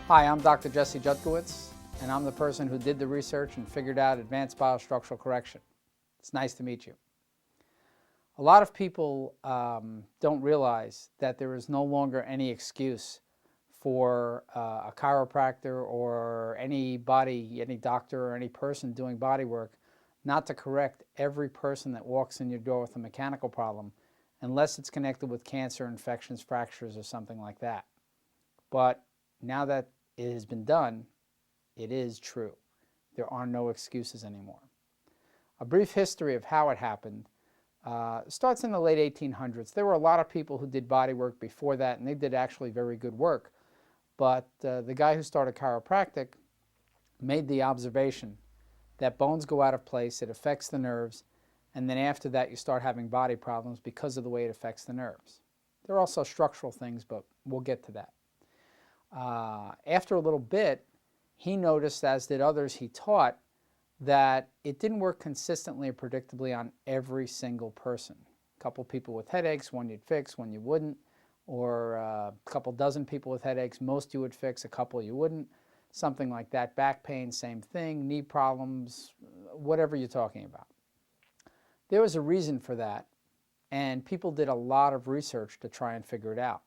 Hi, I'm Dr. Jesse Jutkowitz, and I'm the person who did the research and figured out Advanced BioStructural Correction. It's nice to meet you. A lot of people don't realize that there is no longer any excuse for a chiropractor or anybody, any doctor or any person doing body work not to correct every person that walks in your door with a mechanical problem unless it's connected with cancer, infections, fractures, or something like that. But now that it has been done, it is true. There are no excuses anymore. A brief history of how it happened starts in the late 1800s. There were a lot of people who did body work before that, and they did actually very good work. But the guy who started chiropractic made the observation that bones go out of place, it affects the nerves, and then after that you start having body problems because of the way it affects the nerves. There are also structural things, but we'll get to that. After a little bit, he noticed, as did others he taught, that it didn't work consistently or predictably on every single person. A couple people with headaches, one you'd fix, one you wouldn't, or a couple dozen people with headaches, most you would fix, a couple you wouldn't, something like that. Back pain, same thing, knee problems, whatever you're talking about. There was a reason for that, and people did a lot of research to try and figure it out.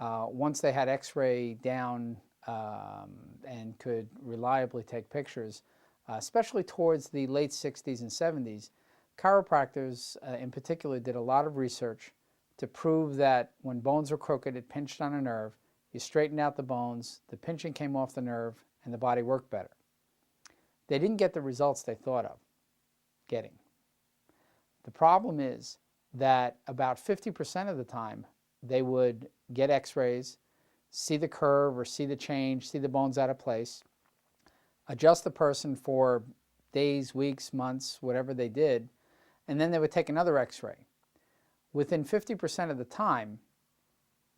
Once they had X-ray down and could reliably take pictures, especially towards the late 60s and 70s, chiropractors in particular did a lot of research to prove that when bones were crooked, it pinched on a nerve, you straightened out the bones, the pinching came off the nerve, and the body worked better. They didn't get the results they thought of getting. The problem is that about 50% of the time, they would get X-rays, see the curve or see the change, see the bones out of place, adjust the person for days, weeks, months, whatever they did, and then they would take another X-ray. Within 50% of the time,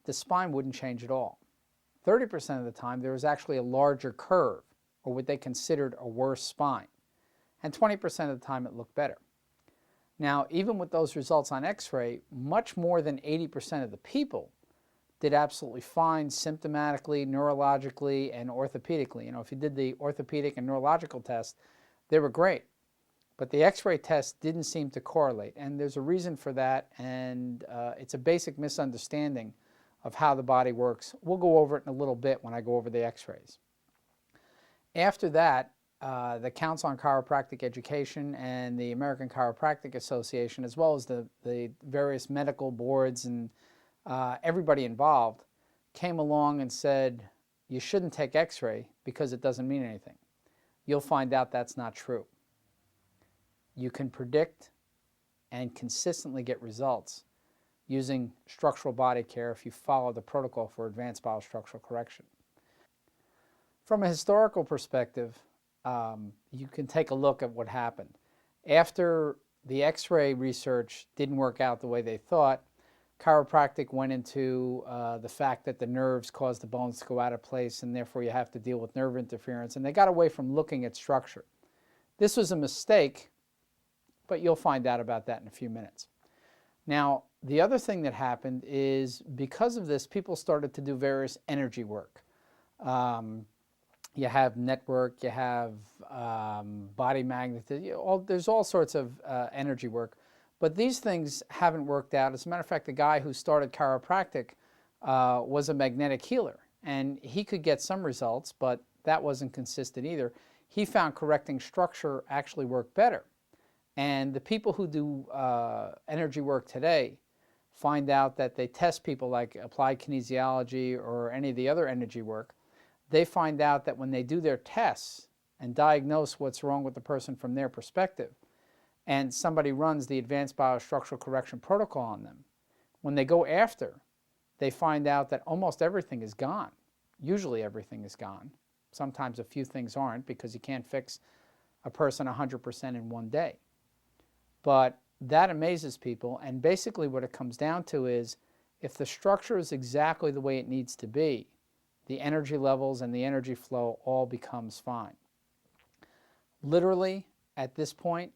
the spine wouldn't change at all. 30% of the time, there was actually a larger curve, or what they considered a worse spine. And 20% of the time, it looked better. Now, even with those results on X-ray, much more than 80% of the people did absolutely fine symptomatically, neurologically, and orthopedically. You know, if you did the orthopedic and neurological test, they were great. But the X-ray test didn't seem to correlate, and there's a reason for that, and it's a basic misunderstanding of how the body works. We'll go over it in a little bit when I go over the X-rays. After that, the Council on Chiropractic Education and the American Chiropractic Association, as well as the various medical boards and everybody involved, came along and said, you shouldn't take X-ray because it doesn't mean anything. You'll find out that's not true. You can predict and consistently get results using structural body care if you follow the protocol for advanced biostructural correction. From a historical perspective, you can take a look at what happened. After the X-ray research didn't work out the way they thought, chiropractic went into the fact that the nerves cause the bones to go out of place, and therefore you have to deal with nerve interference, and they got away from looking at structure. This was a mistake, but you'll find out about that in a few minutes. Now, the other thing that happened is because of this, people started to do various energy work. You have network, you have body magnetism, there's all sorts of energy work. But these things haven't worked out. As a matter of fact, the guy who started chiropractic was a magnetic healer, and he could get some results, but that wasn't consistent either. He found correcting structure actually worked better. And the people who do energy work today find out that they test people like applied kinesiology or any of the other energy work. They find out that when they do their tests and diagnose what's wrong with the person from their perspective, and somebody runs the Advanced BioStructural Correction protocol on them, when they go after, they find out that almost everything is gone. Usually everything is gone. Sometimes a few things aren't because you can't fix a person 100% in one day. But that amazes people, and basically what it comes down to is if the structure is exactly the way it needs to be, the energy levels and the energy flow all becomes fine. Literally, at this point,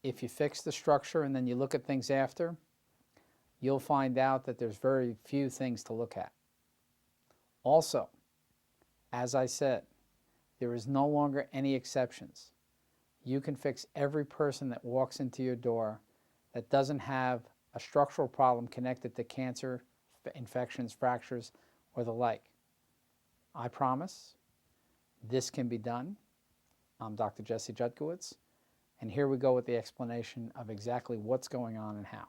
if you fix the structure and then you look at things after, you'll find out that there's very few things to look at. Also, As I said, there is no longer any exceptions. You can fix every person that walks into your door that doesn't have a structural problem connected to cancer, infections, fractures, or the like. I promise this can be done. I'm Dr. Jesse Jutkowitz, and here we go with the explanation of exactly what's going on and how.